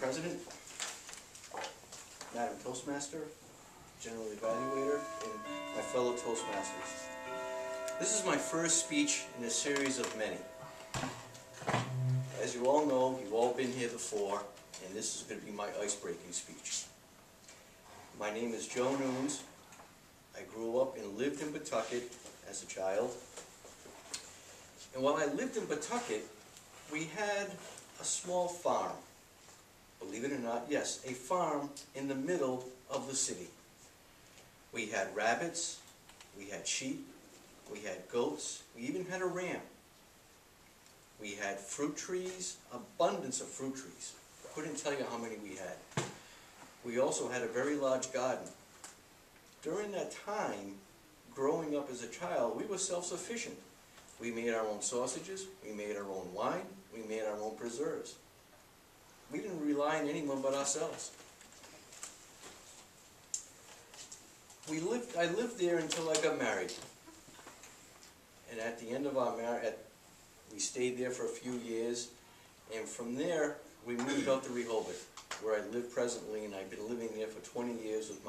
President, Madam Toastmaster, General Evaluator, and my fellow Toastmasters. This is my first speech in a series of many. As you all know, you've all been here before, and this is going to be my ice-breaking speech. My name is Joe Nunes. I grew up and lived in Pawtucket as a child. And while I lived in Pawtucket, we had a small farm. Believe it or not, yes, a farm in the middle of the city. We had rabbits, we had sheep, we had goats, we even had a ram. We had fruit trees, abundance of fruit trees. Couldn't tell you how many we had. We also had a very large garden. During that time, growing up as a child, we were self-sufficient. We made our own sausages, we made our own wine, we made our own preserves. We didn't rely on anyone but ourselves. I lived there until I got married. And at the end of our marriage, we stayed there for a few years. And from there, we moved out to Rehoboth, where I live presently. And I've been living there for 20 years with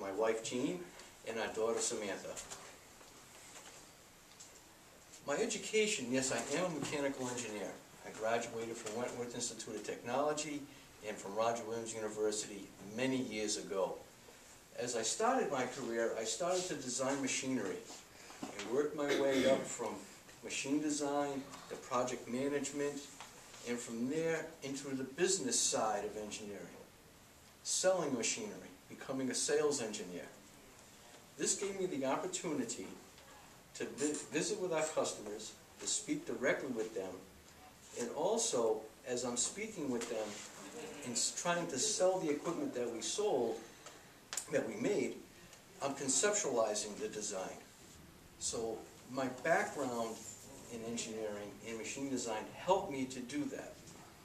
my wife, Jean, and our daughter, Samantha. My education, yes, I am a mechanical engineer. I graduated from Wentworth Institute of Technology and from Roger Williams University many years ago. As I started my career, I started to design machinery. I worked my way up from machine design to project management, and from there into the business side of engineering. Selling machinery, becoming a sales engineer. This gave me the opportunity to visit with our customers, to speak directly with them, and also, as I'm speaking with them and trying to sell the equipment that we sold, that we made, I'm conceptualizing the design. So my background in engineering and machine design helped me to do that.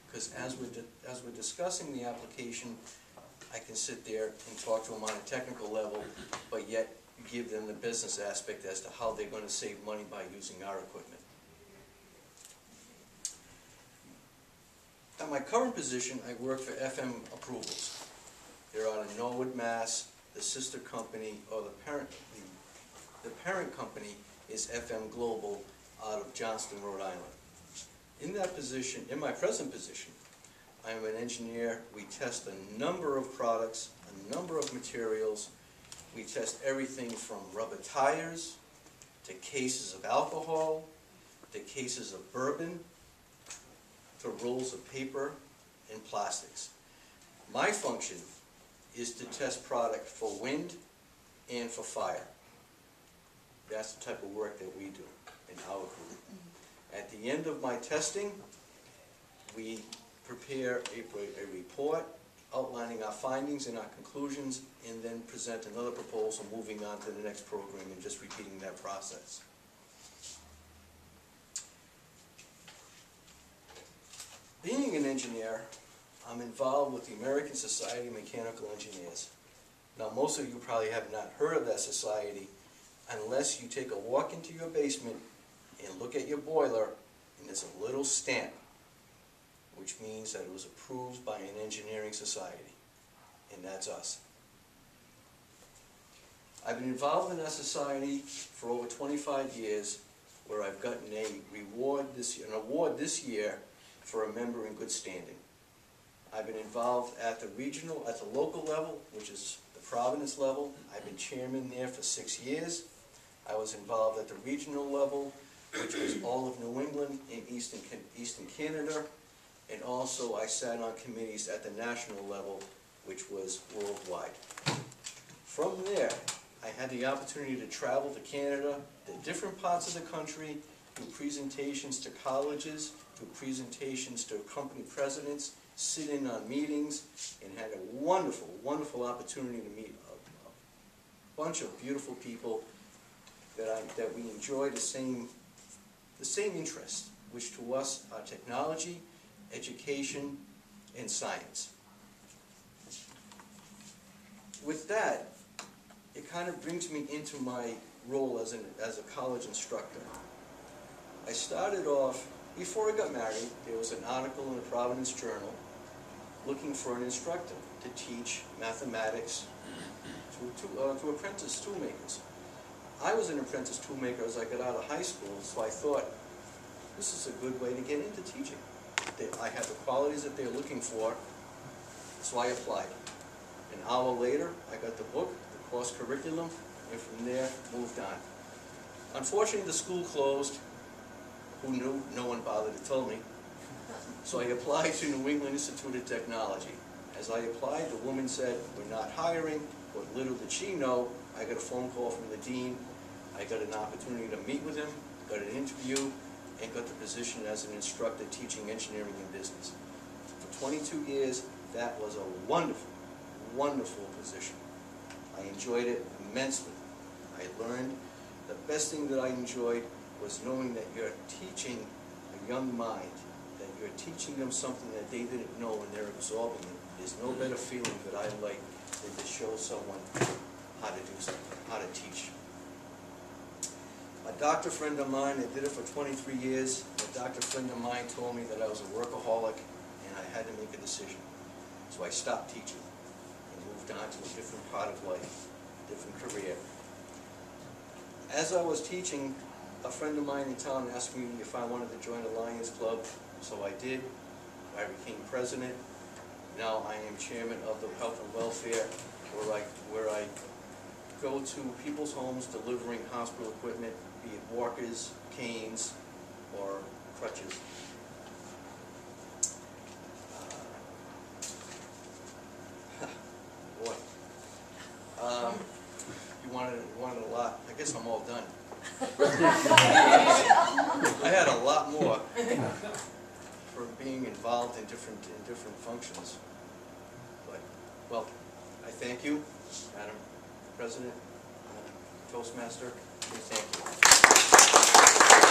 Because as we're discussing the application, I can sit there and talk to them on a technical level, but yet give them the business aspect as to how they're going to save money by using our equipment. At my current position, I work for FM Approvals. They're out of Norwood, Mass. The sister company, or the parent company, is FM Global out of Johnston, Rhode Island. In that position, in my present position, I am an engineer. We test a number of products, a number of materials. We test everything from rubber tires, to cases of alcohol, to cases of bourbon, to rolls of paper and plastics. My function is to test product for wind and for fire. That's the type of work that we do in our group. At the end of my testing, we prepare a report outlining our findings and our conclusions, and then present another proposal moving on to the next program and just repeating that process. Being an engineer, I'm involved with the American Society of Mechanical Engineers. Now, most of you probably have not heard of that society unless you take a walk into your basement and look at your boiler, and there's a little stamp, which means that it was approved by an engineering society, and that's us. I've been involved in that society for over 25 years, where I've gotten an award this year for a member in good standing. I've been involved at the local level, which is the Providence level. I've been chairman there for 6 years. I was involved at the regional level, which was all of New England and Eastern Canada. And also I sat on committees at the national level, which was worldwide. From there, I had the opportunity to travel to Canada, to different parts of the country, do presentations to colleges, do presentations to company presidents, sit in on meetings, and had a wonderful, wonderful opportunity to meet a bunch of beautiful people that we enjoy the same interests, which to us are technology, education, and science. With that, it kind of brings me into my role as a college instructor. I started off, before I got married, there was an article in the Providence Journal looking for an instructor to teach mathematics to apprentice toolmakers. I was an apprentice toolmaker as I got out of high school, so I thought, this is a good way to get into teaching. I had the qualities that they're looking for, so I applied. An hour later, I got the book, the course curriculum, and from there, moved on. Unfortunately, the school closed. Who knew? No one bothered to tell me. So I applied to New England Institute of Technology. As I applied, the woman said, we're not hiring, but little did she know, I got a phone call from the dean. I got an opportunity to meet with him, got an interview, and got the position as an instructor teaching engineering and business. For 22 years, that was a wonderful, wonderful position. I enjoyed it immensely. I learned. The best thing that I enjoyed was knowing that you're teaching a young mind, that you're teaching them something that they didn't know and they're absorbing it. There's no better feeling that I like than to show someone how to do something, how to teach. A doctor friend of mine, I did it for 23 years, a doctor friend of mine told me that I was a workaholic and I had to make a decision. So I stopped teaching and moved on to a different part of life, a different career. As I was teaching, a friend of mine in town asked me if I wanted to join a Lions Club, so I did. I became president. Now I am chairman of the Health and Welfare, where I go to people's homes delivering hospital equipment, be it walkers, canes, or crutches. Boy. You wanted a lot. I guess I'm all done. I had a lot more for being involved in different functions. But, well, I thank you, Madam President, Toastmaster. Thank you.